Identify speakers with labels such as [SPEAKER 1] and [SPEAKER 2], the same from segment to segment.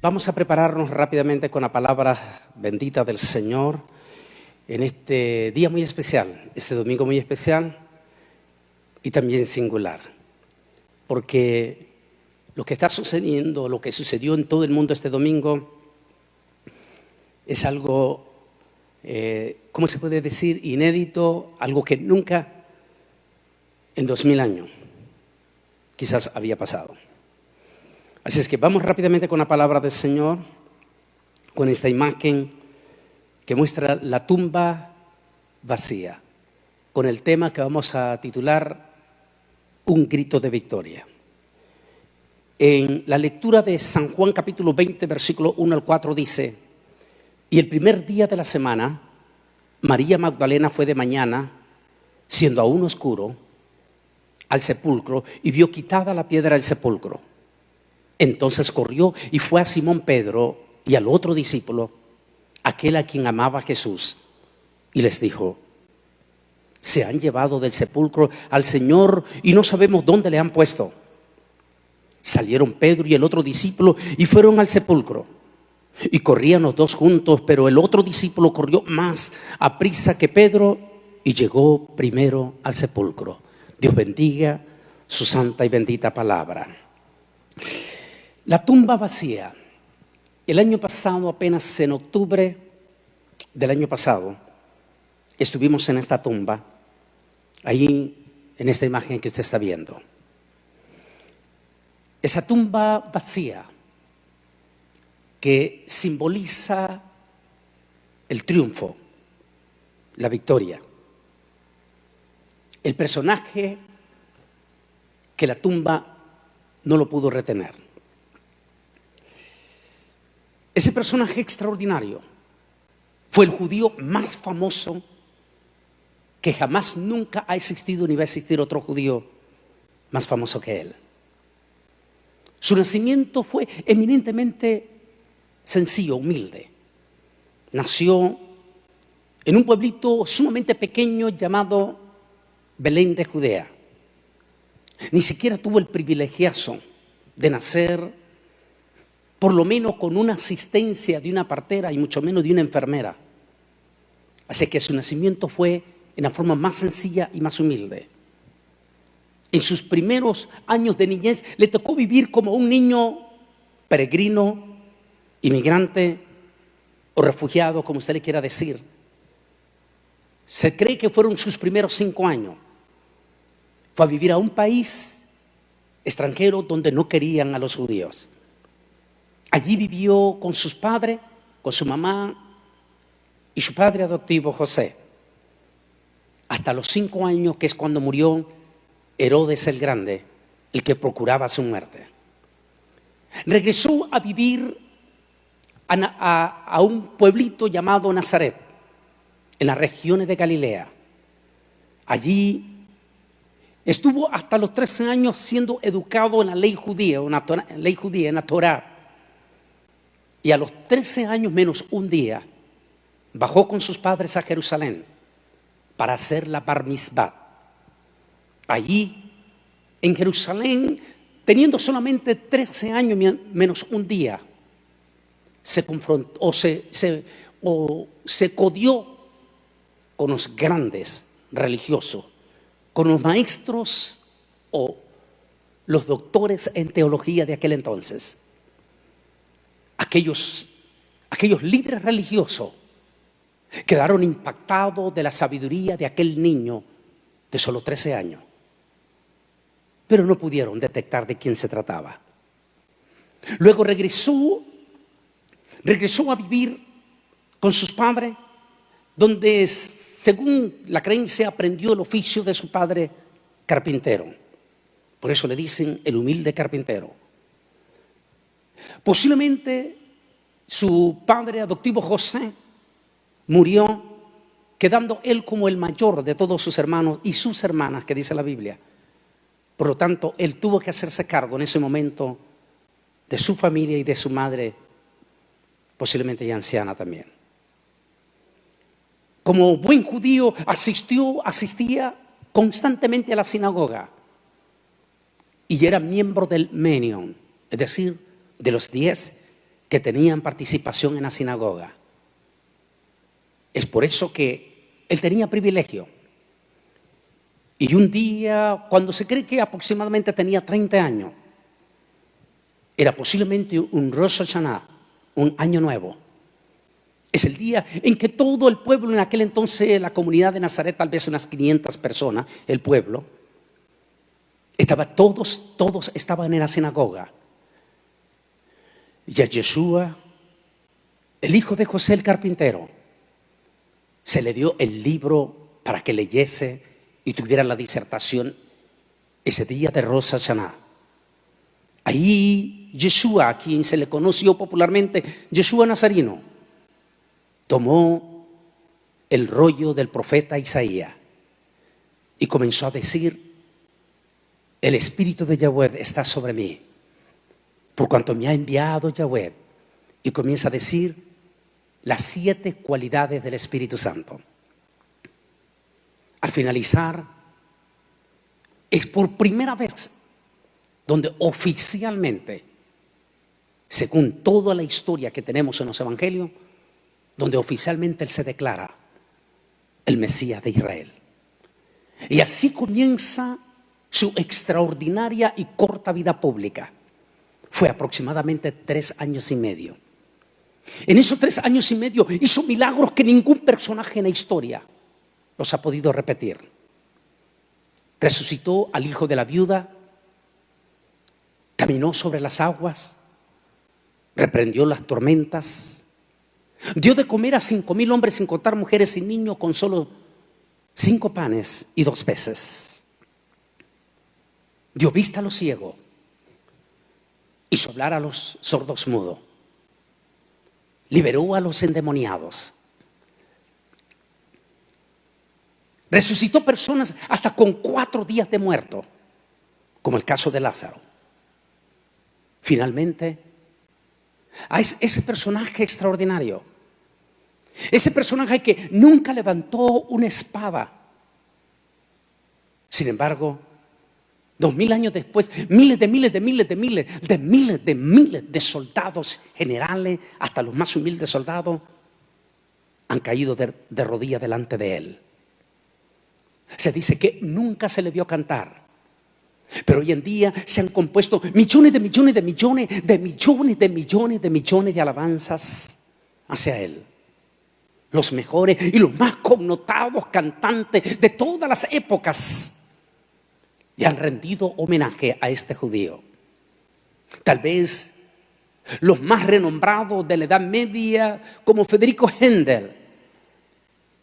[SPEAKER 1] Vamos a prepararnos rápidamente con la palabra bendita del Señor en este día muy especial, este domingo muy especial y también singular, porque lo que está sucediendo, lo que sucedió en todo el mundo este domingo es algo, ¿cómo se puede decir? Inédito, algo que nunca en 2000 años quizás había pasado. Así es que vamos rápidamente con la palabra del Señor, con esta imagen que muestra la tumba vacía, con el tema que vamos a titular Un grito de victoria. En la lectura de San Juan capítulo 20, versículo 1 al 4 dice: y el primer día de la semana, María Magdalena fue de mañana, siendo aún oscuro, al sepulcro y vio quitada la piedra del sepulcro. Entonces corrió y fue a Simón Pedro y al otro discípulo, aquel a quien amaba Jesús, y les dijo: se han llevado del sepulcro al Señor y no sabemos dónde le han puesto. Salieron Pedro y el otro discípulo y fueron al sepulcro. Y corrían los dos juntos, pero el otro discípulo corrió más aprisa que Pedro y llegó primero al sepulcro. Dios bendiga su santa y bendita palabra. La tumba vacía. El año pasado, apenas en octubre del año pasado, estuvimos en esta tumba, ahí en esta imagen que usted está viendo. Esa tumba vacía que simboliza el triunfo, la victoria. El personaje que la tumba no lo pudo retener. Ese personaje extraordinario fue el judío más famoso que jamás nunca ha existido ni va a existir otro judío más famoso que él. Su nacimiento fue eminentemente sencillo, humilde. Nació en un pueblito sumamente pequeño llamado Belén de Judea. Ni siquiera tuvo el privilegiazo de nacer por lo menos con una asistencia de una partera y mucho menos de una enfermera. Así que su nacimiento fue en la forma más sencilla y más humilde. En sus primeros años de niñez le tocó vivir como un niño peregrino, inmigrante o refugiado, como usted le quiera decir. Se cree que fueron sus primeros 5 años. Fue a vivir a un país extranjero donde no querían a los judíos. Allí vivió con sus padres, con su mamá y su padre adoptivo José. Hasta los 5 años, que es cuando murió Herodes el Grande, el que procuraba su muerte. Regresó a vivir a un pueblito llamado Nazaret, en las regiones de Galilea. Allí estuvo hasta los 13 años siendo educado en la ley judía, en la Torá. Y a los 13 años menos un día, bajó con sus padres a Jerusalén para hacer la Bar Mitzvah. Allí, en Jerusalén, teniendo solamente 13 años menos un día, se confrontó se codió con los grandes religiosos, con los maestros o los doctores en teología de aquel entonces. Aquellos líderes religiosos quedaron impactados de la sabiduría de aquel niño de solo 13 años, pero no pudieron detectar de quién se trataba. Luego regresó a vivir con sus padres, donde según la creencia aprendió el oficio de su padre carpintero. Por eso le dicen el humilde carpintero. Posiblemente su padre adoptivo José murió, quedando él como el mayor de todos sus hermanos y sus hermanas, que dice la Biblia. Por lo tanto, él tuvo que hacerse cargo en ese momento de su familia y de su madre, posiblemente ya anciana también. Como buen judío asistía constantemente a la sinagoga y era miembro del Menion, es decir, de los 10 que tenían participación en la sinagoga. Es por eso que él tenía privilegio. Y un día, cuando se cree que aproximadamente tenía 30 años, era posiblemente un Rosh Hashanah, un año nuevo. Es el día en que todo el pueblo, en aquel entonces la comunidad de Nazaret, tal vez unas 500 personas, el pueblo, todos estaban en la sinagoga. Y a Yeshua, el hijo de José el carpintero, se le dio el libro para que leyese y tuviera la disertación ese día de Rosh Hashanah. Ahí Yeshua, a quien se le conoció popularmente Yeshua Nazareno, tomó el rollo del profeta Isaías y comenzó a decir: el Espíritu de Yahweh está sobre mí, por cuanto me ha enviado Yahweh. Y comienza a decir las 7 cualidades del Espíritu Santo. Al finalizar, es por primera vez donde oficialmente, según toda la historia que tenemos en los evangelios, donde oficialmente él se declara el Mesías de Israel. Y así comienza su extraordinaria y corta vida pública. Fue aproximadamente 3 años y medio. En esos 3 años y medio hizo milagros que ningún personaje en la historia los ha podido repetir. Resucitó al hijo de la viuda, caminó sobre las aguas, reprendió las tormentas, dio de comer a 5,000 hombres, sin contar mujeres y niños, con solo 5 panes y 2 peces. Dio vista a los ciegos, hizo hablar a los sordos mudos, liberó a los endemoniados, resucitó personas hasta con 4 días de muerto, como el caso de Lázaro. Finalmente, a ese personaje extraordinario, ese personaje que nunca levantó una espada, sin embargo, 2000 años después, miles de soldados generales, hasta los más humildes soldados, han caído de rodillas delante de él. Se dice que nunca se le vio cantar, pero hoy en día se han compuesto millones de alabanzas hacia él. Los mejores y los más connotados cantantes de todas las épocas le han rendido homenaje a este judío. Tal vez los más renombrados de la Edad Media, como Federico Händel,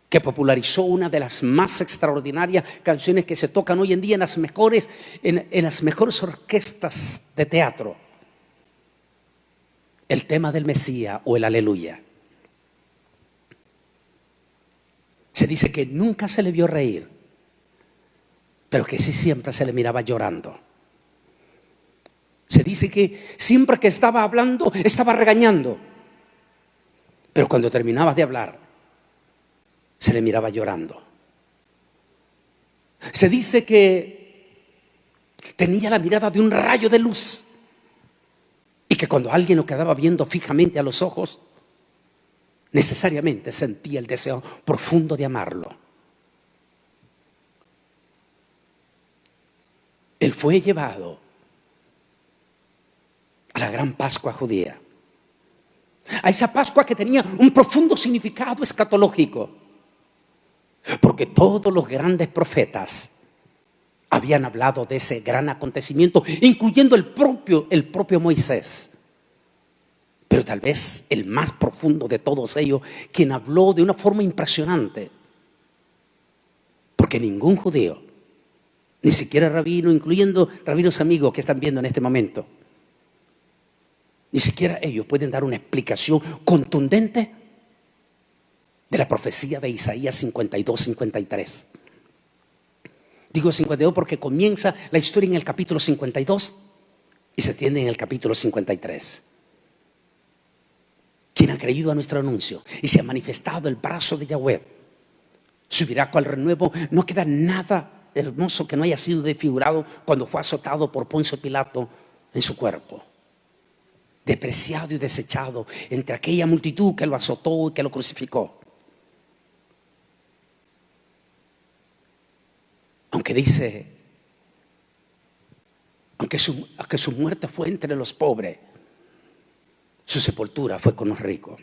[SPEAKER 1] que popularizó una de las más extraordinarias canciones que se tocan hoy en día en las mejores orquestas de teatro, el tema del Mesías o el Aleluya. Se dice que nunca se le vio reír, pero que sí siempre se le miraba llorando. Se dice que siempre que estaba hablando, estaba regañando, pero cuando terminaba de hablar, se le miraba llorando. Se dice que tenía la mirada de un rayo de luz y que cuando alguien lo quedaba viendo fijamente a los ojos, necesariamente sentía el deseo profundo de amarlo. Él fue llevado a la gran Pascua judía, a esa Pascua que tenía un profundo significado escatológico, porque todos los grandes profetas habían hablado de ese gran acontecimiento, incluyendo el propio Moisés. Pero tal vez el más profundo de todos ellos, quien habló de una forma impresionante, porque ningún judío, ni siquiera rabino, incluyendo rabinos amigos que están viendo en este momento, ni siquiera ellos pueden dar una explicación contundente de la profecía de Isaías 52-53. Digo 52 porque comienza la historia en el capítulo 52 y se tiende en el capítulo 53. Quien ha creído a nuestro anuncio y se ha manifestado el brazo de Yahweh, subirá cual renuevo. No queda nada hermoso que no haya sido desfigurado cuando fue azotado por Poncio Pilato en su cuerpo. despreciado y desechado entre aquella multitud que lo azotó y que lo crucificó. Aunque dice, aunque su muerte fue entre los pobres, su sepultura fue con los ricos.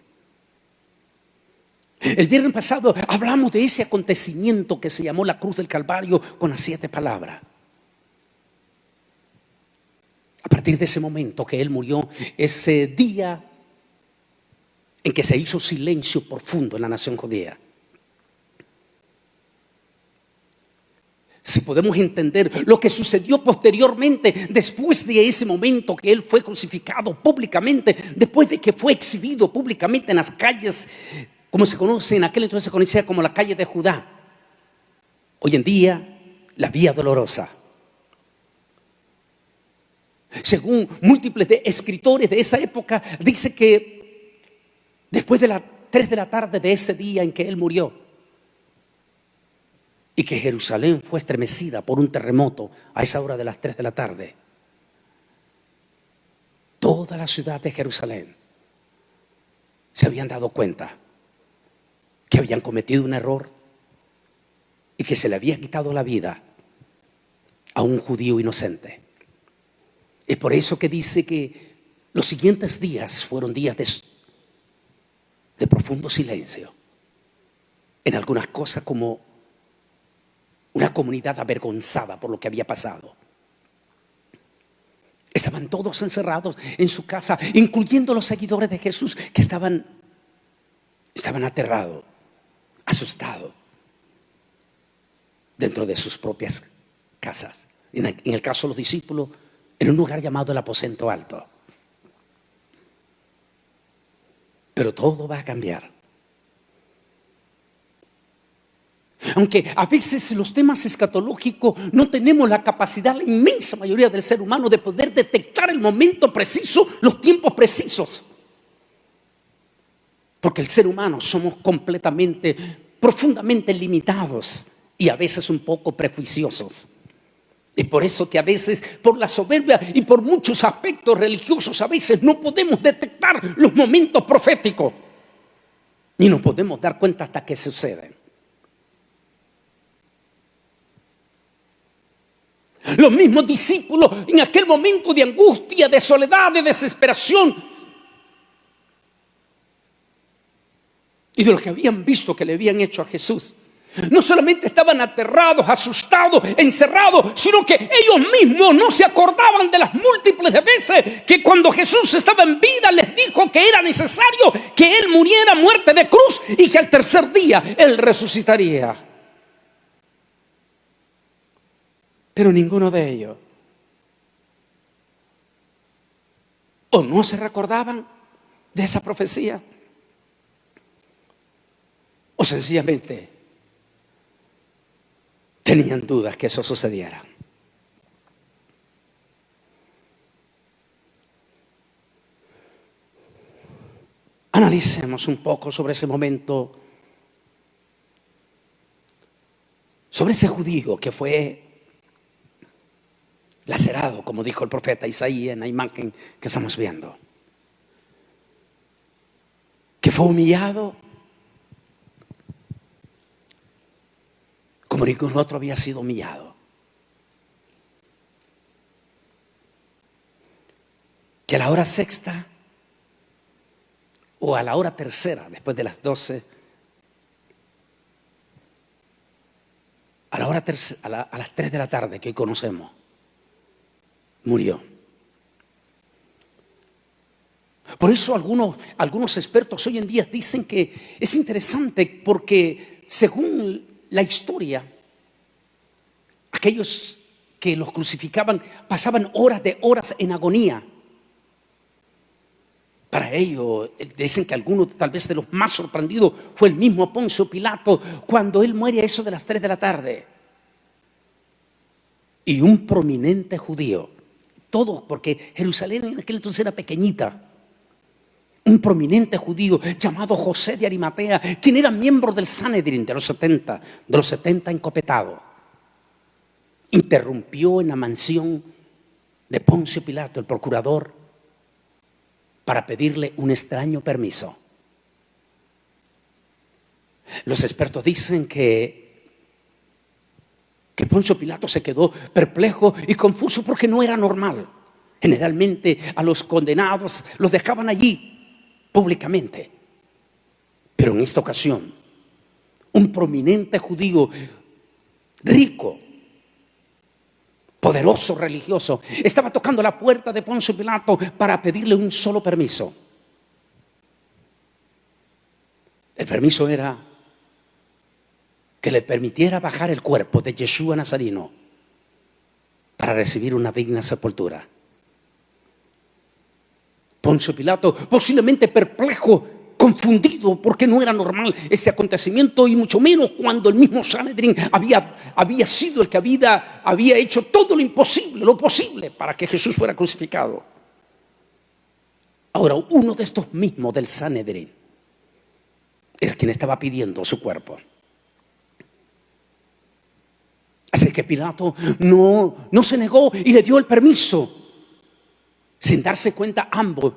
[SPEAKER 1] El viernes pasado hablamos de ese acontecimiento que se llamó la cruz del Calvario con las 7 palabras. A partir de ese momento que Él murió, ese día en que se hizo silencio profundo en la nación judía. Si podemos entender lo que sucedió posteriormente, después de ese momento que Él fue crucificado públicamente, después de que fue exhibido públicamente en las calles, como se conoce, en aquel entonces se conocía como la calle de Judá. Hoy en día, la Vía Dolorosa. Según múltiples escritores de esa época, dice que después de las 3 de la tarde de ese día en que Él murió, y que Jerusalén fue estremecida por un terremoto a esa hora de las 3 de la tarde, toda la ciudad de Jerusalén se habían dado cuenta que habían cometido un error y que se le había quitado la vida a un judío inocente. Es por eso que dice que los siguientes días fueron días de profundo silencio. En algunas cosas, como una comunidad avergonzada por lo que había pasado. Estaban todos encerrados en su casa, incluyendo los seguidores de Jesús, que estaban aterrados, asustados, dentro de sus propias casas. En el caso de los discípulos, en un lugar llamado el aposento alto. Pero todo va a cambiar. Aunque a veces los temas escatológicos no tenemos la capacidad, la inmensa mayoría del ser humano, de poder detectar el momento preciso, los tiempos precisos. Porque el ser humano somos completamente, profundamente limitados y a veces un poco prejuiciosos. Es por eso que a veces, por la soberbia y por muchos aspectos religiosos, a veces no podemos detectar los momentos proféticos. Ni nos podemos dar cuenta hasta que suceden. Los mismos discípulos en aquel momento de angustia, de soledad, de desesperación y de lo que habían visto que le habían hecho a Jesús, no solamente estaban aterrados, asustados, encerrados, sino que ellos mismos no se acordaban de las múltiples de veces que cuando Jesús estaba en vida les dijo que era necesario que Él muriera muerte de cruz y que al tercer día Él resucitaría. Pero ninguno de ellos o no se recordaban de esa profecía, o sencillamente tenían dudas que eso sucediera. Analicemos un poco sobre ese momento, sobre ese judío que fue lacerado, como dijo el profeta Isaías en la imagen que estamos viendo, que fue humillado como ningún otro había sido humillado, que a la hora sexta o a la hora tercera, después de las 12, a las 3 de la tarde que hoy conocemos, murió. Por eso algunos expertos hoy en día dicen que es interesante porque según la historia, aquellos que los crucificaban pasaban horas de horas en agonía. Para ello, dicen que algunos, tal vez de los más sorprendidos, fue el mismo Poncio Pilato cuando él muere a eso de las 3 de la tarde. Y un prominente judío, todos, porque Jerusalén en aquel entonces era pequeñita, un prominente judío llamado José de Arimatea, quien era miembro del Sanedrín de los 70 encopetados, interrumpió en la mansión de Poncio Pilato, el procurador, para pedirle un extraño permiso. Los expertos dicen que Poncio Pilato se quedó perplejo y confuso porque no era normal. Generalmente a los condenados los dejaban allí públicamente. Pero en esta ocasión, un prominente judío rico, poderoso religioso, estaba tocando la puerta de Poncio Pilato para pedirle un solo permiso. El permiso era que le permitiera bajar el cuerpo de Yeshua Nazareno para recibir una digna sepultura. Poncio Pilato, posiblemente perplejo, confundido, porque no era normal ese acontecimiento, y mucho menos cuando el mismo Sanedrín había sido el que había hecho todo lo posible para que Jesús fuera crucificado. Ahora, uno de estos mismos del Sanedrín era quien estaba pidiendo su cuerpo. Así que Pilato no se negó y le dio el permiso. Sin darse cuenta ambos,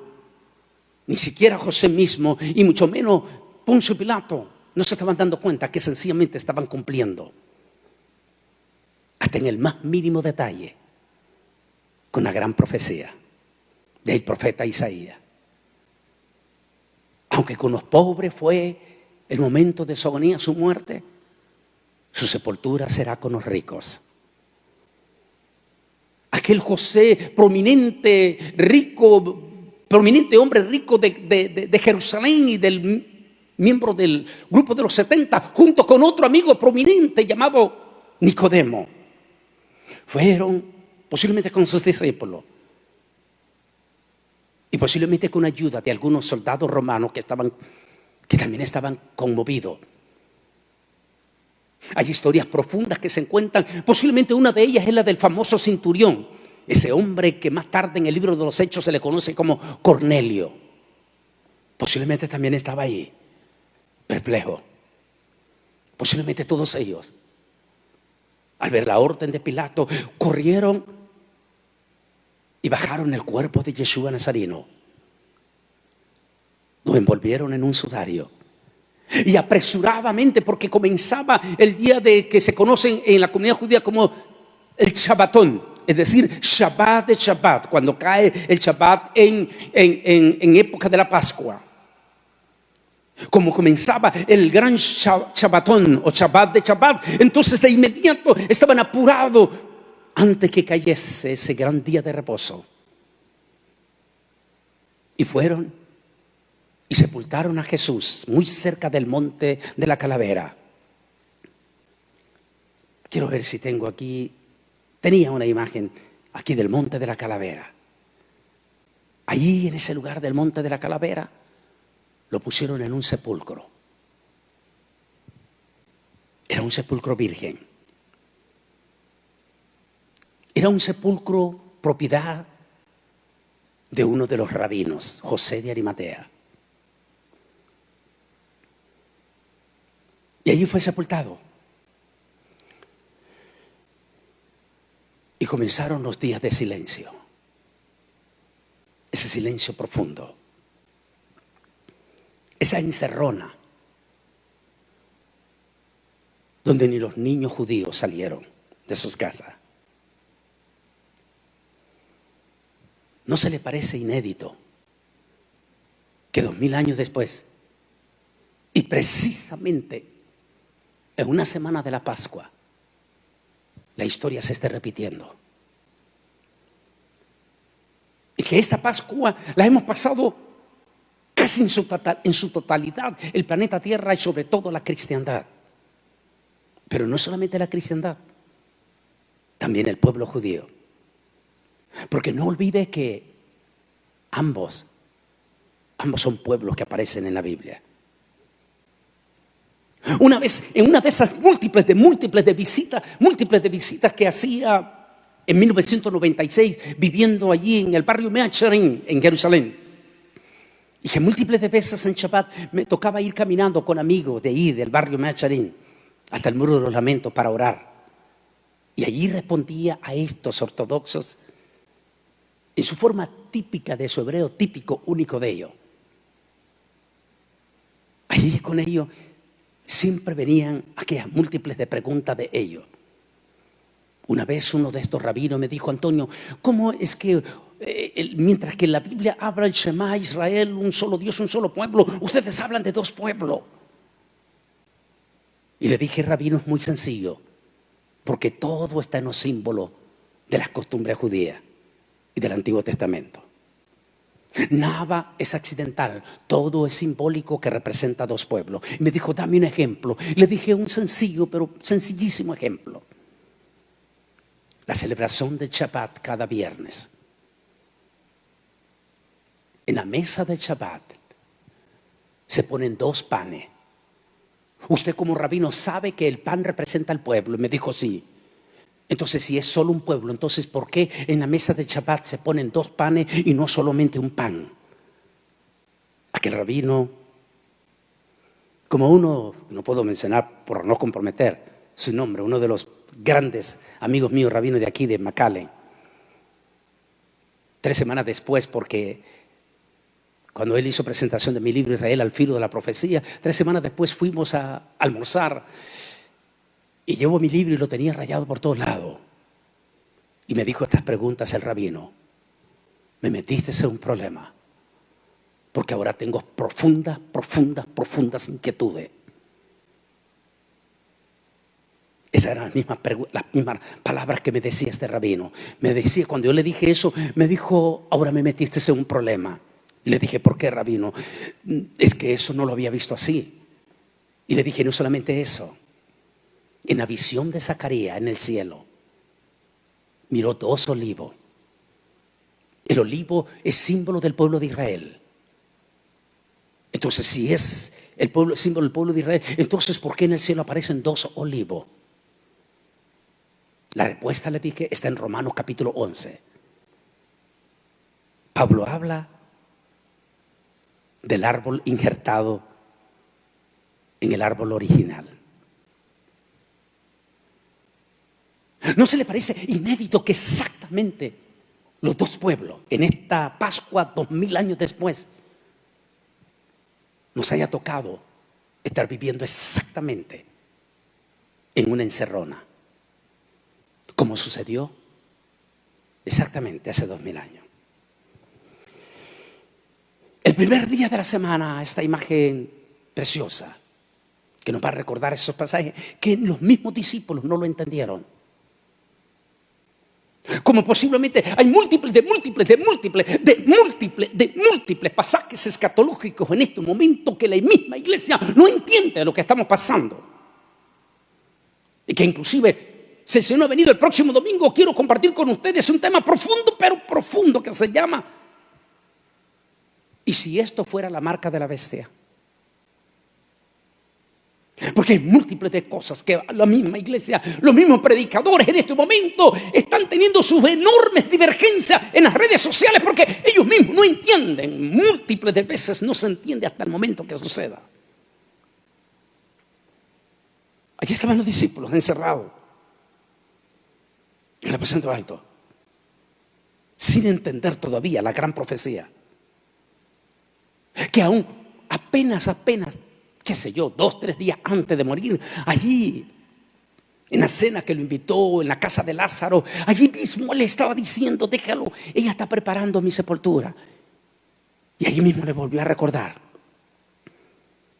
[SPEAKER 1] ni siquiera José mismo y mucho menos Poncio Pilato, no se estaban dando cuenta que sencillamente estaban cumpliendo, hasta en el más mínimo detalle, con la gran profecía del profeta Isaías. Aunque con los pobres fue el momento de su agonía, su muerte, su sepultura será con los ricos. Aquel José prominente, hombre rico de Jerusalén y miembro del grupo de los 70, junto con otro amigo prominente llamado Nicodemo, fueron posiblemente con sus discípulos y posiblemente con ayuda de algunos soldados romanos que también estaban conmovidos. Hay historias profundas que se encuentran. Posiblemente una de ellas es la del famoso centurión, ese hombre que más tarde en el libro de los Hechos se le conoce como Cornelio. Posiblemente también estaba ahí, perplejo. Posiblemente todos ellos, al ver la orden de Pilato, corrieron y bajaron el cuerpo de Yeshua Nazareno. Lo envolvieron en un sudario. Y apresuradamente, porque comenzaba el día que se conoce en la comunidad judía como el Shabbatón, es decir, Shabbat de Shabbat, cuando cae el Shabbat en época de la Pascua. Como comenzaba el gran Shabbatón o Shabbat de Shabbat, entonces de inmediato estaban apurados antes que cayese ese gran día de reposo. Y fueron y sepultaron a Jesús muy cerca del monte de la Calavera. Quiero ver si tengo aquí. Tenía una imagen aquí del monte de la Calavera. Allí en ese lugar del monte de la Calavera lo pusieron en un sepulcro. Era un sepulcro virgen. Era un sepulcro propiedad de uno de los rabinos, José de Arimatea. Y allí fue sepultado. Y comenzaron los días de silencio. Ese silencio profundo. Esa encerrona. Donde ni los niños judíos salieron de sus casas. ¿No se le parece inédito que 2000 años después, y precisamente en una semana de la Pascua, la historia se esté repitiendo? Y que esta Pascua la hemos pasado casi en su totalidad, el planeta Tierra y sobre todo la cristiandad. Pero no solamente la cristiandad, también el pueblo judío. Porque no olvide que ambos son pueblos que aparecen en la Biblia. Una vez, en una de esas múltiples de visitas que hacía en 1996, viviendo allí en el barrio Meacharim, en Jerusalén, y que múltiples de veces en Shabbat me tocaba ir caminando con amigos de ahí, del barrio Meacharim, hasta el Muro de los Lamentos para orar. Y allí respondía a estos ortodoxos en su forma típica de su hebreo, típico, único de ellos. Allí con ellos siempre venían aquellas múltiples de preguntas de ellos. Una vez uno de estos rabinos me dijo: Antonio, ¿cómo es que mientras que la Biblia habla el Shema Israel, un solo Dios, un solo pueblo, ustedes hablan de dos pueblos? Y le dije: rabino, es muy sencillo, porque todo está en los símbolos de las costumbres judías y del Antiguo Testamento. Nada es accidental, todo es simbólico que representa dos pueblos. Y me dijo: dame un ejemplo. Le dije un sencillo, pero sencillísimo ejemplo. La celebración de Shabbat cada viernes. En la mesa de Shabbat se ponen dos panes. Usted como rabino sabe que el pan representa al pueblo. Y me dijo: sí. Entonces, si es solo un pueblo, entonces ¿por qué en la mesa de Shabbat se ponen dos panes y no solamente un pan? Aquel rabino, como uno, no puedo mencionar por no comprometer su nombre, uno de los grandes amigos míos, rabino de aquí, de McAllen, 3 semanas después, porque cuando él hizo presentación de mi libro Israel al filo de la profecía, 3 semanas después fuimos a almorzar y llevo mi libro y lo tenía rayado por todos lados. Y me dijo estas preguntas el rabino: me metiste en un problema, porque ahora tengo profundas inquietudes. Esas eran las mismas palabras que me decía este rabino. Me decía, cuando yo le dije eso, me dijo: ahora me metiste en un problema. Y le dije: ¿por qué, rabino? Es que eso no lo había visto así. Y le dije: no solamente eso. En la visión de Zacarías en el cielo, miró 2 olivos. El olivo es símbolo del pueblo de Israel. Entonces, si es el pueblo, símbolo del pueblo de Israel, entonces ¿por qué en el cielo aparecen 2 olivos? La respuesta, le dije, está en Romanos capítulo 11. Pablo habla del árbol injertado en el árbol original. ¿No se le parece inédito que exactamente los dos pueblos en esta Pascua 2000 años después nos haya tocado estar viviendo exactamente en una encerrona, como sucedió exactamente hace 2000 años? El primer día de la semana, esta imagen preciosa que nos va a recordar esos pasajes que los mismos discípulos no lo entendieron. Como posiblemente hay múltiples pasajes escatológicos en este momento que la misma iglesia no entiende de lo que estamos pasando. Y que inclusive, si el Señor ha venido el próximo domingo, quiero compartir con ustedes un tema profundo, pero profundo, que se llama: ¿y si esto fuera la marca de la bestia? Porque hay múltiples de cosas que la misma iglesia, los mismos predicadores en este momento están teniendo sus enormes divergencias en las redes sociales, porque ellos mismos no entienden. Múltiples de veces no se entiende hasta el momento que suceda. Allí estaban los discípulos encerrados en el aposento alto, sin entender todavía la gran profecía, que aún apenas, qué sé yo, 2, 3 días antes de morir, allí en la cena que lo invitó en la casa de Lázaro, allí mismo le estaba diciendo: déjalo, ella está preparando mi sepultura. Y allí mismo le volvió a recordar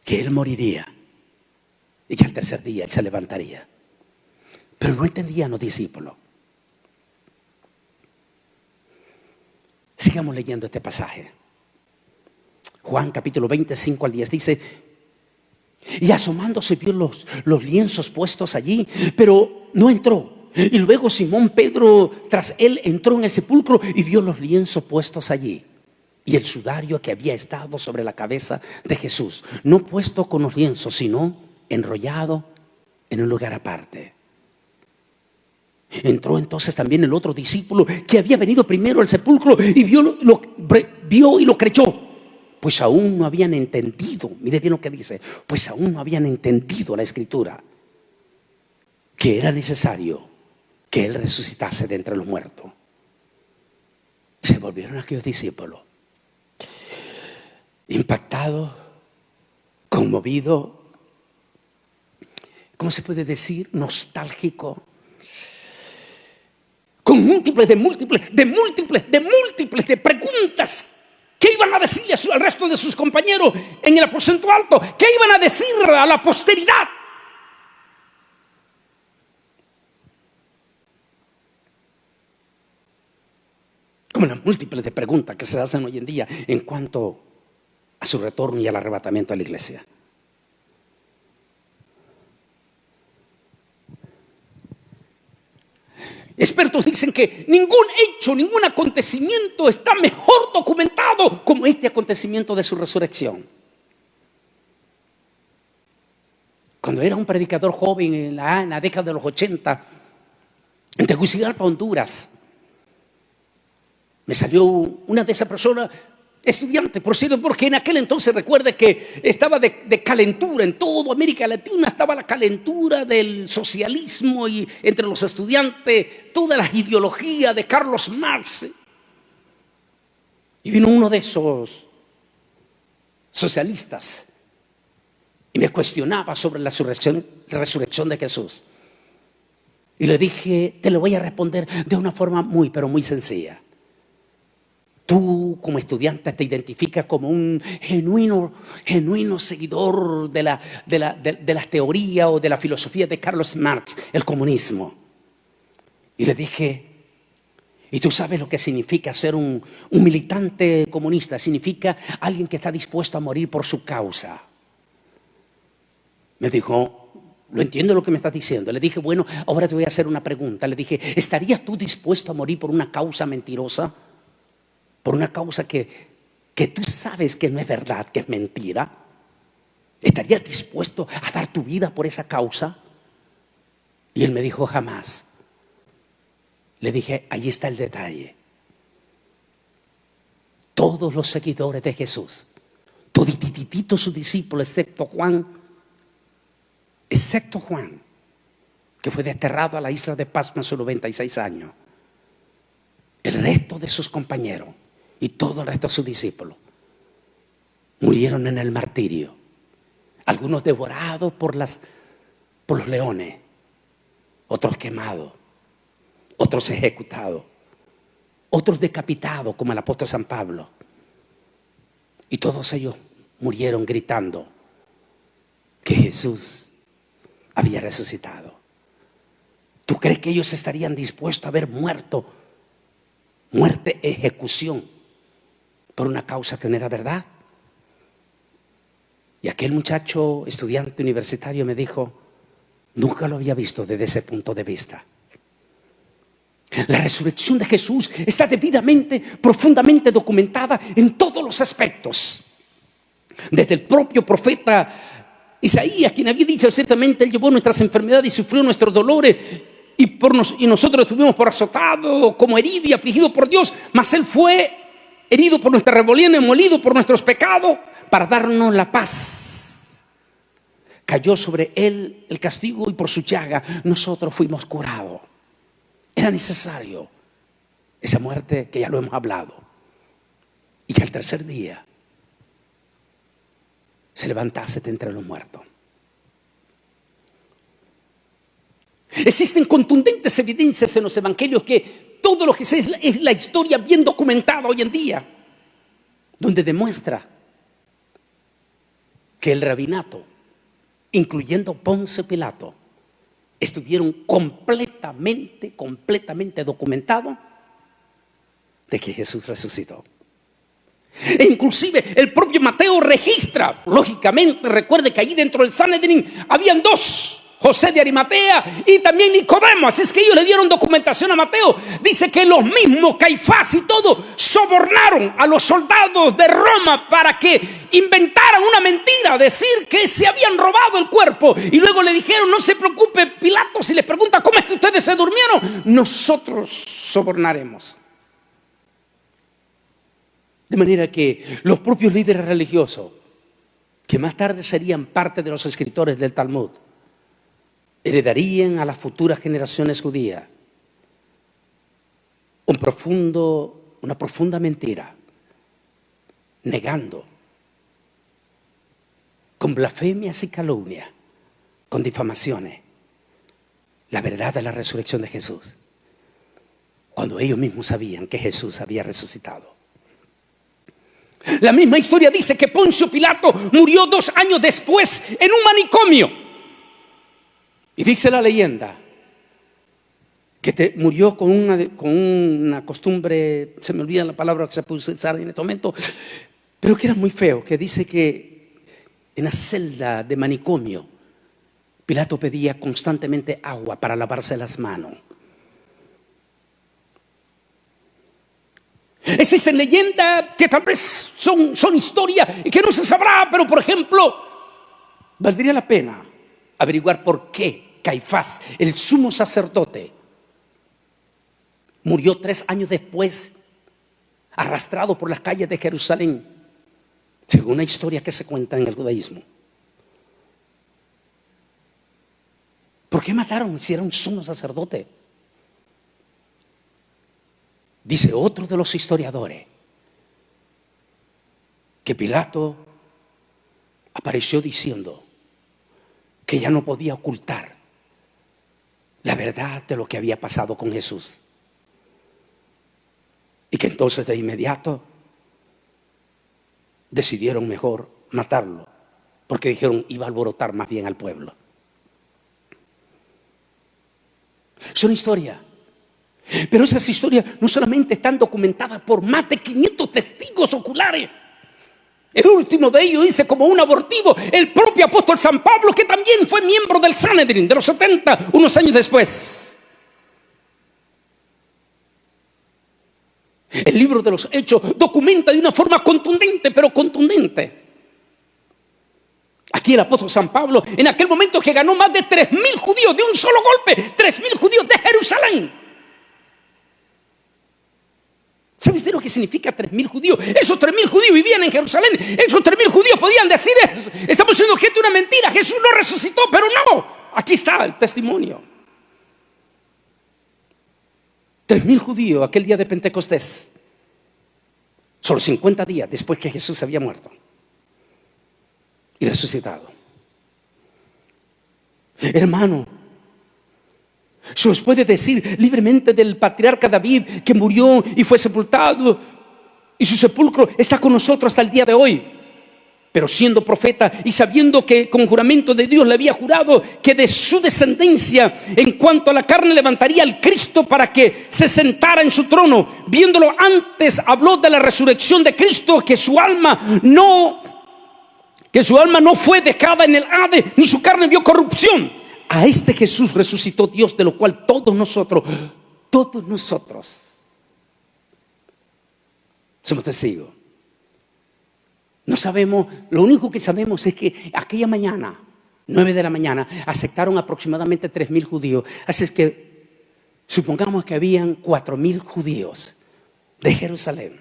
[SPEAKER 1] que él moriría y que al tercer día él se levantaría. Pero no entendían los discípulos. Sigamos leyendo este pasaje. Juan capítulo 25 al 10 dice: y asomándose vio los lienzos puestos allí, pero no entró. Y luego Simón Pedro tras él entró en el sepulcro y vio los lienzos puestos allí, y el sudario que había estado sobre la cabeza de Jesús, no puesto con los lienzos, sino enrollado en un lugar aparte. Entró entonces también el otro discípulo que había venido primero al sepulcro y vio y lo creyó, pues aún no habían entendido. Mire bien lo que dice: pues aún no habían entendido la escritura, que era necesario que él resucitase de entre los muertos. Se volvieron aquellos discípulos impactados, conmovidos, ¿cómo se puede decir? Nostálgicos, con múltiples de preguntas. ¿Qué iban a decirle al resto de sus compañeros en el aposento alto? ¿Qué iban a decir a la posteridad? Como las múltiples de preguntas que se hacen hoy en día en cuanto a su retorno y al arrebatamiento de la iglesia. Expertos dicen que ningún hecho, ningún acontecimiento está mejor documentado como este acontecimiento de su resurrección. Cuando era un predicador joven en la década de los 80, en Tegucigalpa, Honduras, me salió una de esas personas, estudiante, por cierto, porque en aquel entonces recuerde que estaba de calentura en toda América Latina, estaba la calentura del socialismo y entre los estudiantes toda la ideología de Carlos Marx. Y vino uno de esos socialistas y me cuestionaba sobre la resurrección de Jesús. Y le dije, te lo voy a responder de una forma muy, pero muy sencilla. Tú como estudiante te identificas como un genuino seguidor de las teorías o de la filosofía de Carlos Marx, el comunismo. Y le dije, ¿y tú sabes lo que significa ser un militante comunista? Significa alguien que está dispuesto a morir por su causa. Me dijo, lo entiendo lo que me estás diciendo. Le dije, bueno, ahora te voy a hacer una pregunta. Le dije, ¿estarías tú dispuesto a morir por una causa mentirosa? Por una causa que tú sabes que no es verdad, que es mentira. ¿Estarías dispuesto a dar tu vida por esa causa? Y él me dijo, jamás. Le dije, ahí está el detalle. Todos los seguidores de Jesús, todititito sus discípulos, excepto Juan, que fue desterrado a la isla de Pascua a sus 96 años. El resto de sus compañeros y todo el resto de sus discípulos murieron en el martirio. Algunos devorados por los leones, otros quemados, otros ejecutados, otros decapitados como el apóstol San Pablo. Y todos ellos murieron gritando que Jesús había resucitado. ¿Tú crees que ellos estarían dispuestos a haber muerto? Muerte, ejecución, por una causa que no era verdad. Y aquel muchacho estudiante universitario me dijo, nunca lo había visto desde ese punto de vista. La resurrección de Jesús está debidamente, profundamente documentada en todos los aspectos. Desde el propio profeta Isaías, quien había dicho ciertamente, Él llevó nuestras enfermedades y sufrió nuestros dolores. Y nosotros estuvimos por azotado, como herido y afligido por Dios, mas Él fue herido por nuestra rebelión y molido por nuestros pecados para darnos la paz. Cayó sobre Él el castigo y por su llaga nosotros fuimos curados. Era necesario esa muerte que ya lo hemos hablado. Y que al tercer día se levantase de entre los muertos. Existen contundentes evidencias en los evangelios que todo lo que es la historia bien documentada hoy en día, donde demuestra que el rabinato, incluyendo Poncio Pilato, estuvieron completamente documentados de que Jesús resucitó. E inclusive el propio Mateo registra, lógicamente, recuerde que allí dentro del Sanedrín habían dos, José de Arimatea y también Nicodemo. Así es que ellos le dieron documentación a Mateo. Dice que los mismos, Caifás y todo, sobornaron a los soldados de Roma para que inventaran una mentira, decir que se habían robado el cuerpo. Y luego le dijeron, no se preocupe Pilato, si les pregunta cómo es que ustedes se durmieron, nosotros sobornaremos. De manera que los propios líderes religiosos, que más tarde serían parte de los escritores del Talmud, heredarían a las futuras generaciones judías un profundo una profunda mentira, negando, con blasfemias y calumnias, con difamaciones, la verdad de la resurrección de Jesús, cuando ellos mismos sabían que Jesús había resucitado. La misma historia dice que Poncio Pilato murió 2 años después en un manicomio. Y dice la leyenda que murió con una costumbre, se me olvida la palabra que se puede usar en este momento, pero que era muy feo, que dice que en la celda de manicomio Pilato pedía constantemente agua para lavarse las manos. Existen leyendas que tal vez son historias y que no se sabrá, pero por ejemplo, valdría la pena averiguar por qué Caifás, el sumo sacerdote, murió 3 años después, arrastrado por las calles de Jerusalén, según una historia que se cuenta en el judaísmo. ¿Por qué mataron si era un sumo sacerdote? Dice otro de los historiadores que Pilato apareció diciendo que ya no podía ocultar la verdad de lo que había pasado con Jesús. Y que entonces de inmediato decidieron mejor matarlo, porque dijeron iba a alborotar más bien al pueblo. Son historias. Pero esas historias no solamente están documentadas por más de 500 testigos oculares. El último de ellos dice como un abortivo el propio apóstol San Pablo, que también fue miembro del Sanedrín de los 70, unos años después. El libro de los Hechos documenta de una forma contundente, pero contundente. Aquí el apóstol San Pablo, en aquel momento que ganó más de 3.000 judíos de un solo golpe, 3.000 judíos de Jerusalén. ¿Sabe usted lo que significa 3.000 judíos? Esos 3.000 judíos vivían en Jerusalén. Esos 3.000 judíos podían decir, estamos siendo gente de una mentira, Jesús no resucitó, pero no. Aquí está el testimonio. 3.000 judíos aquel día de Pentecostés, solo 50 días después que Jesús había muerto y resucitado. Hermano, se os puede decir libremente del patriarca David, que murió y fue sepultado, y su sepulcro está con nosotros hasta el día de hoy. Pero siendo profeta y sabiendo que con juramento de Dios le había jurado que de su descendencia en cuanto a la carne levantaría al Cristo para que se sentara en su trono, viéndolo antes habló de la resurrección de Cristo, que su alma no fue dejada en el Hades, ni su carne vio corrupción. A este Jesús resucitó Dios, de lo cual todos nosotros somos testigos. No sabemos, lo único que sabemos es que aquella mañana, 9 de la mañana, aceptaron aproximadamente 3.000 judíos. Así es que supongamos que habían 4.000 judíos de Jerusalén,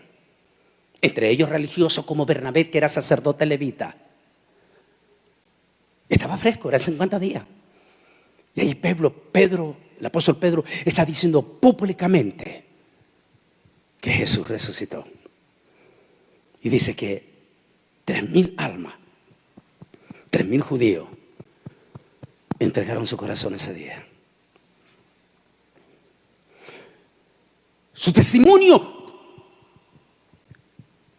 [SPEAKER 1] entre ellos religiosos como Bernabé, que era sacerdote levita. Estaba fresco, eran 50 días. Y ahí Pedro, el apóstol Pedro, está diciendo públicamente que Jesús resucitó. Y dice que 3.000 almas, 3.000 judíos entregaron su corazón ese día. Su testimonio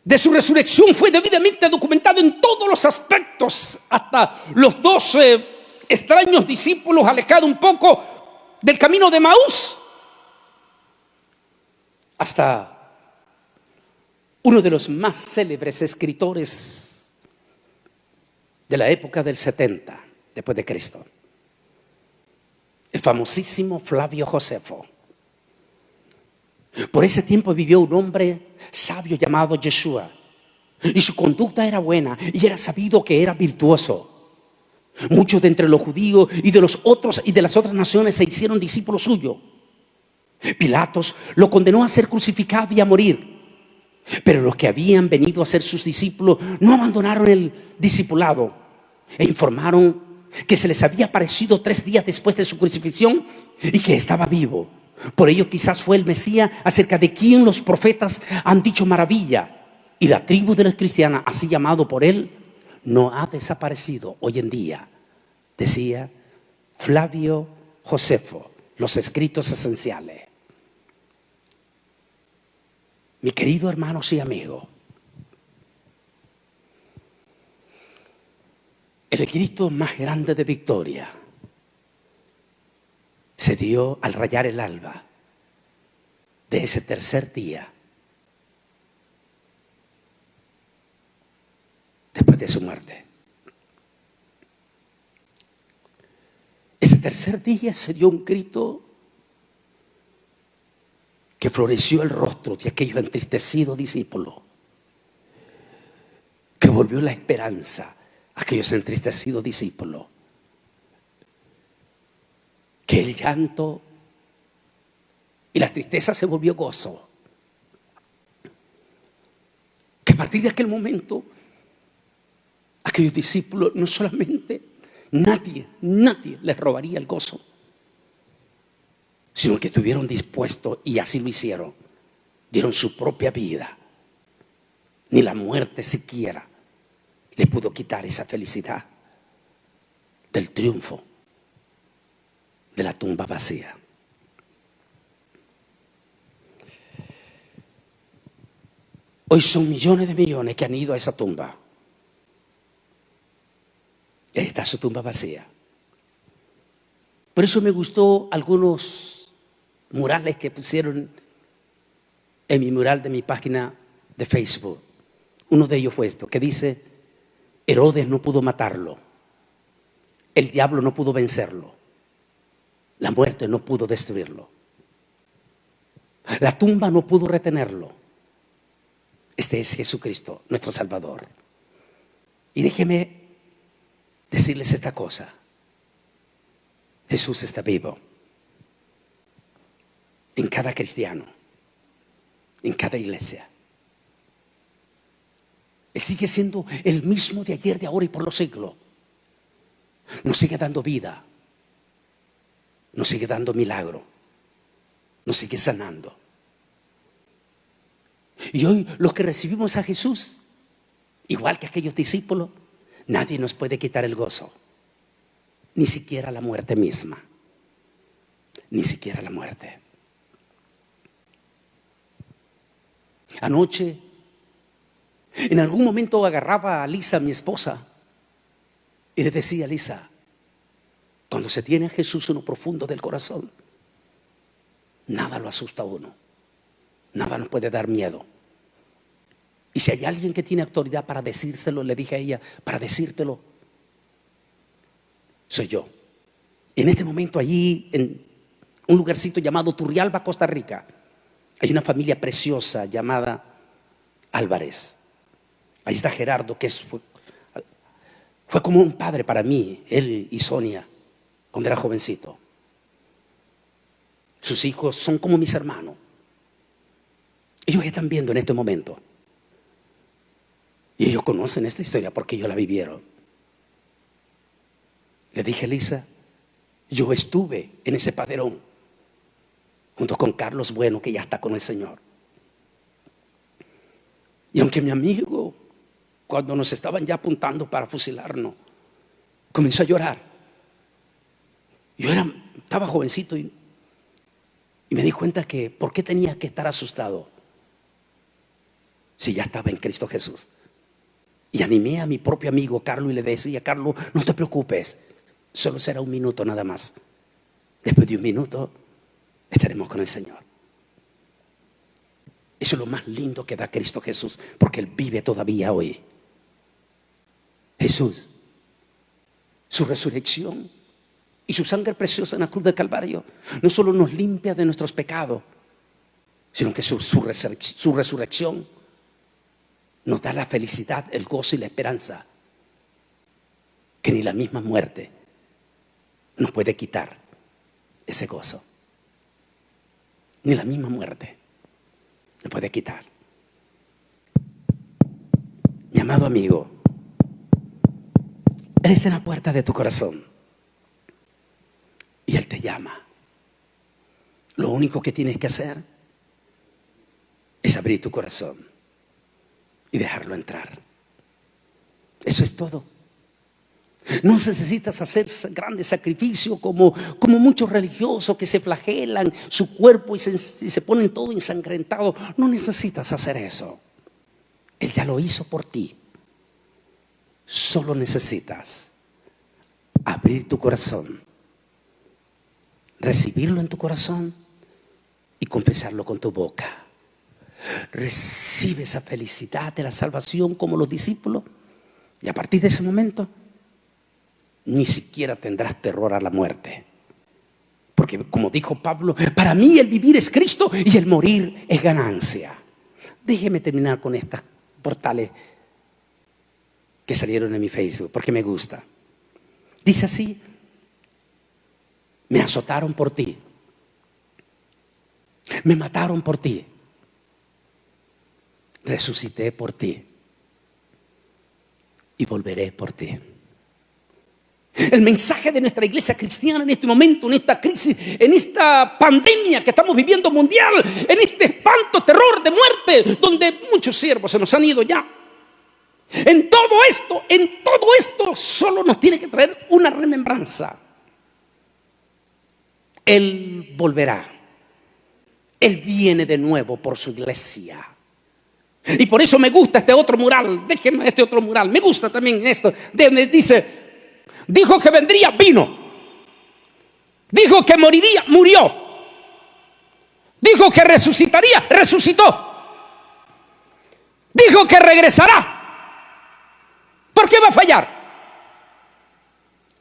[SPEAKER 1] de su resurrección fue debidamente documentado en todos los aspectos, hasta los 12 extraños discípulos alejados un poco del camino de Maús, hasta uno de los más célebres escritores de la época del 70 después de Cristo, el famosísimo Flavio Josefo. Por ese tiempo vivió un hombre sabio llamado Yeshua, y su conducta era buena y era sabido que era virtuoso. Muchos de entre los judíos y de las otras naciones se hicieron discípulos suyos. Pilatos lo condenó a ser crucificado y a morir. Pero los que habían venido a ser sus discípulos no abandonaron el discipulado e informaron que se les había aparecido 3 días después de su crucifixión y que estaba vivo. Por ello quizás fue el Mesías acerca de quien los profetas han dicho maravilla. Y la tribu de los cristianos, así llamado por él, no ha desaparecido hoy en día. Decía Flavio Josefo, los escritos esenciales. Mi querido hermanos y amigos, el grito más grande de victoria se dio al rayar el alba de ese tercer día después de su muerte. Ese tercer día se dio un grito que floreció el rostro de aquellos entristecidos discípulos, que volvió la esperanza a aquellos entristecidos discípulos, que el llanto y la tristeza se volvió gozo, que a partir de aquel momento aquellos discípulos no solamente nadie les robaría el gozo, sino que estuvieron dispuestos, y así lo hicieron, dieron su propia vida. Ni la muerte siquiera le pudo quitar esa felicidad del triunfo de la tumba vacía. Hoy son millones de millones que han ido a esa tumba. Y ahí está su tumba vacía. Por eso me gustó algunos murales que pusieron en mi mural de mi página de Facebook. Uno de ellos fue esto, que dice: Herodes no pudo matarlo, el diablo no pudo vencerlo, la muerte no pudo destruirlo, la tumba no pudo retenerlo. Este es Jesucristo, nuestro Salvador. Y déjeme decirles esta cosa: Jesús está vivo en cada cristiano, en cada iglesia. Él sigue siendo el mismo de ayer, de ahora y por los siglos. Nos sigue dando vida, nos sigue dando milagro, nos sigue sanando. Y hoy los que recibimos a Jesús, igual que aquellos discípulos, nadie nos puede quitar el gozo, ni siquiera la muerte misma, ni siquiera la muerte. Anoche, en algún momento agarraba a Lisa, mi esposa, y le decía: Lisa, cuando se tiene a Jesús en lo profundo del corazón, nada lo asusta a uno, nada nos puede dar miedo. Y si hay alguien que tiene autoridad para decírselo, le dije a ella, para decírtelo, soy yo. Y en este momento allí, en un lugarcito llamado Turrialba, Costa Rica, hay una familia preciosa llamada Álvarez. Ahí está Gerardo, que fue como un padre para mí, él y Sonia, cuando era jovencito. Sus hijos son como mis hermanos. Ellos están viendo en este momento. Y ellos conocen esta historia porque ellos la vivieron. Le dije: Lisa, yo estuve en ese paderón junto con Carlos Bueno, que ya está con el Señor. Y aunque mi amigo, cuando nos estaban ya apuntando para fusilarnos, comenzó a llorar, yo estaba jovencito y me di cuenta que ¿por qué tenía que estar asustado si ya estaba en Cristo Jesús? Y animé a mi propio amigo Carlos y le decía: Carlos, no te preocupes, solo será un minuto nada más. Después de un minuto estaremos con el Señor. Eso es lo más lindo que da Cristo Jesús, porque Él vive todavía hoy. Jesús, su resurrección y su sangre preciosa en la cruz del Calvario no solo nos limpia de nuestros pecados, sino que su resurrección nos da la felicidad, el gozo y la esperanza que ni la misma muerte nos puede quitar ese gozo. Ni la misma muerte nos puede quitar. Mi amado amigo, Él está en la puerta de tu corazón y Él te llama. Lo único que tienes que hacer es abrir tu corazón y dejarlo entrar. Eso es todo. No necesitas hacer grandes sacrificios como muchos religiosos que se flagelan su cuerpo y se ponen todo ensangrentado. No necesitas hacer eso. Él ya lo hizo por ti. Solo necesitas abrir tu corazón, recibirlo en tu corazón y confesarlo con tu boca. Recibe esa felicidad de la salvación como los discípulos, y a partir de ese momento ni siquiera tendrás terror a la muerte. Porque como dijo Pablo, para mí el vivir es Cristo y el morir es ganancia. Déjeme terminar con estas portales que salieron en mi Facebook, porque me gusta. Dice así: me azotaron por ti, me mataron por ti, resucité por ti y volveré por ti. El mensaje de nuestra iglesia cristiana en este momento, en esta crisis, en esta pandemia que estamos viviendo mundial, en este espanto, terror de muerte, donde muchos siervos se nos han ido ya. En todo esto solo nos tiene que traer una remembranza. Él volverá. Él viene de nuevo por su iglesia. Y por eso me gusta este otro mural. Déjenme este otro mural. Me gusta también esto. Dice: dijo que vendría, vino. Dijo que moriría, murió. Dijo que resucitaría, resucitó. Dijo que regresará. ¿Por qué va a fallar?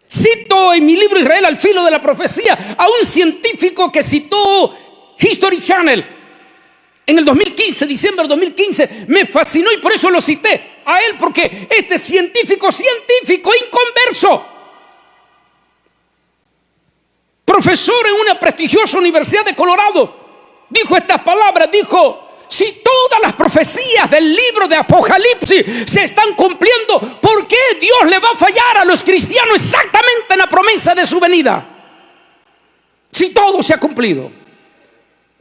[SPEAKER 1] Cito en mi libro Israel al filo de la profecía a un científico que citó History Channel en el 2015, diciembre del 2015. Me fascinó y por eso lo cité a él, porque este científico inconverso, profesor en una prestigiosa universidad de Colorado, dijo estas palabras. Dijo: si todas las profecías del libro de Apocalipsis se están cumpliendo, ¿por qué Dios le va a fallar a los cristianos exactamente en la promesa de su venida? Si todo se ha cumplido,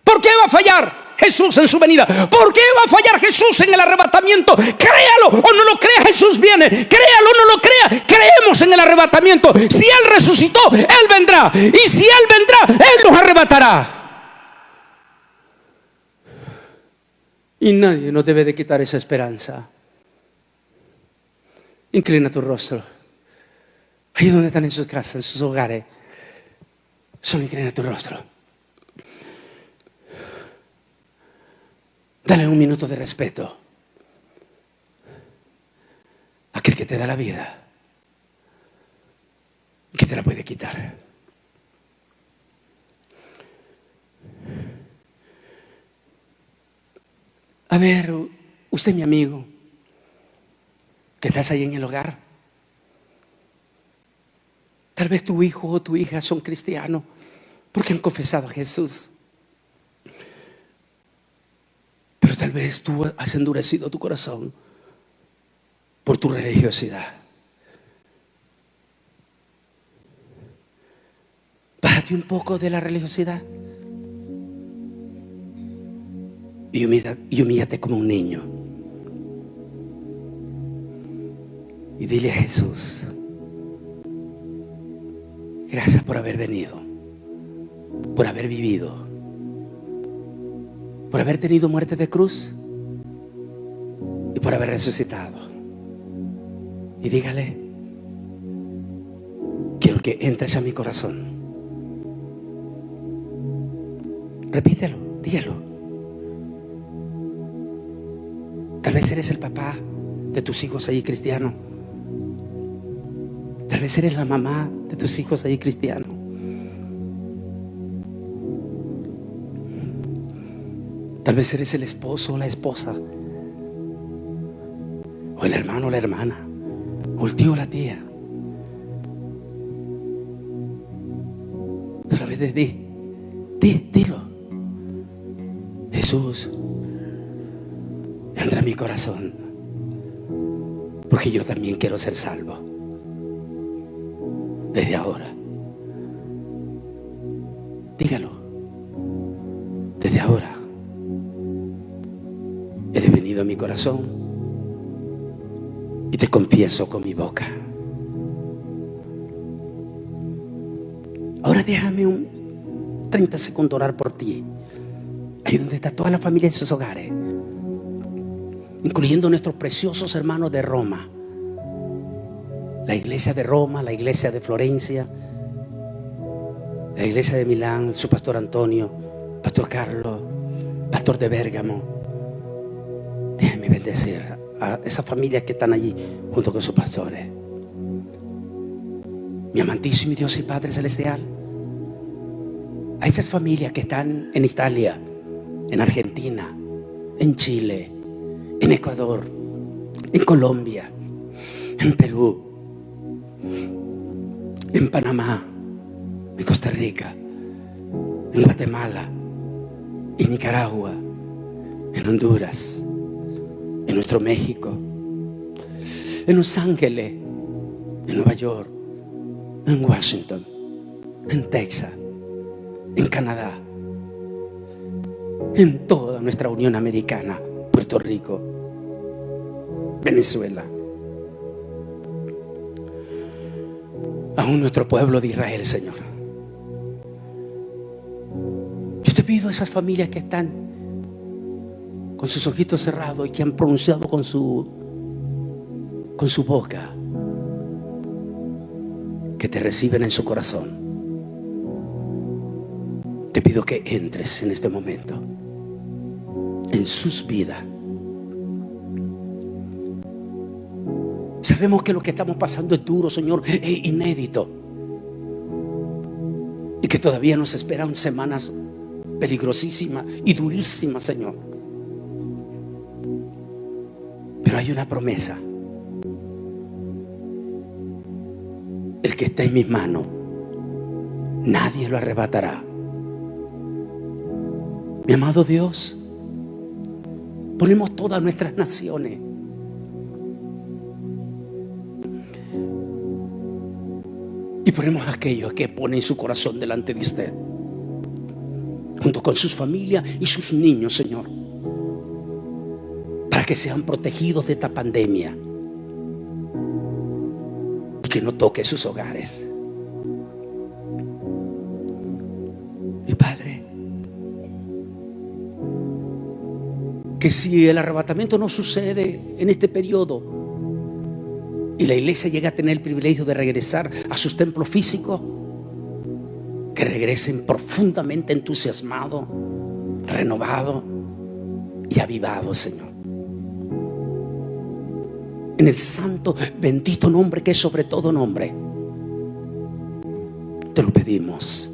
[SPEAKER 1] ¿por qué va a fallar Jesús en su venida? ¿Por qué va a fallar Jesús en el arrebatamiento? Créalo o no lo crea, Jesús viene. Créalo o no lo crea, creemos en el arrebatamiento. Si Él resucitó, Él vendrá. Y si Él vendrá, Él nos arrebatará. Y nadie nos debe de quitar esa esperanza. Inclina tu rostro. Ahí donde están, en sus casas, en sus hogares. Solo inclina tu rostro. Dale un minuto de respeto a aquel que te da la vida, que te la puede quitar. A ver, usted, mi amigo, que estás ahí en el hogar, tal vez tu hijo o tu hija son cristianos porque han confesado a Jesús, pero tal vez tú has endurecido tu corazón por tu religiosidad. Bájate un poco de la religiosidad y humíllate como un niño. Y dile a Jesús: gracias por haber venido, por haber vivido, por haber tenido muerte de cruz y por haber resucitado. Y dígale: quiero que entres a mi corazón. Repítelo, dígalo. Tal vez eres el papá de tus hijos allí cristianos. Tal vez eres la mamá de tus hijos allí cristianos. Tal vez eres el esposo o la esposa, o el hermano o la hermana, o el tío o la tía. Solamente dilo: Jesús, entra en mi corazón, porque yo también quiero ser salvo. Desde ahora, dígalo. Desde ahora, eres venido a mi corazón y te confieso con mi boca. Ahora déjame un 30 segundos orar por ti. Ahí donde está toda la familia en sus hogares, incluyendo nuestros preciosos hermanos de Roma, la iglesia de Roma, la iglesia de Florencia, la iglesia de Milán, su pastor Antonio, pastor Carlos, pastor de Bérgamo. Déjame bendecir a esas familias que están allí junto con sus pastores. Mi amantísimo Dios y Padre Celestial, a esas familias que están en Italia, en Argentina, en Chile, en Ecuador, en Colombia, en Perú, en Panamá, en Costa Rica, en Guatemala, en Nicaragua, en Honduras, en nuestro México, en Los Ángeles, en Nueva York, en Washington, en Texas, en Canadá, en toda nuestra Unión Americana, Puerto Rico, Venezuela, aún nuestro pueblo de Israel, Señor. Yo te pido a esas familias que están con sus ojitos cerrados y que han pronunciado con su boca, que te reciben en su corazón. Te pido que entres en este momento en sus vidas. Sabemos que lo que estamos pasando es duro, Señor, es inédito, y que todavía nos esperan semanas peligrosísimas y durísimas, Señor. Pero hay una promesa: el que está en mis manos, nadie lo arrebatará. Mi amado Dios, ponemos todas nuestras naciones, y ponemos a aquellos que ponen su corazón delante de usted, junto con sus familias y sus niños, Señor, para que sean protegidos de esta pandemia y que no toque sus hogares. Mi Padre, que si el arrebatamiento no sucede en este periodo y la iglesia llega a tener el privilegio de regresar a sus templos físicos, que regresen profundamente entusiasmados, renovados y avivados, Señor. En el santo, bendito nombre que es sobre todo nombre, te lo pedimos.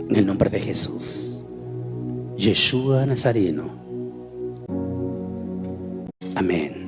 [SPEAKER 1] En el nombre de Jesús, Yeshua Nazareno. Amén.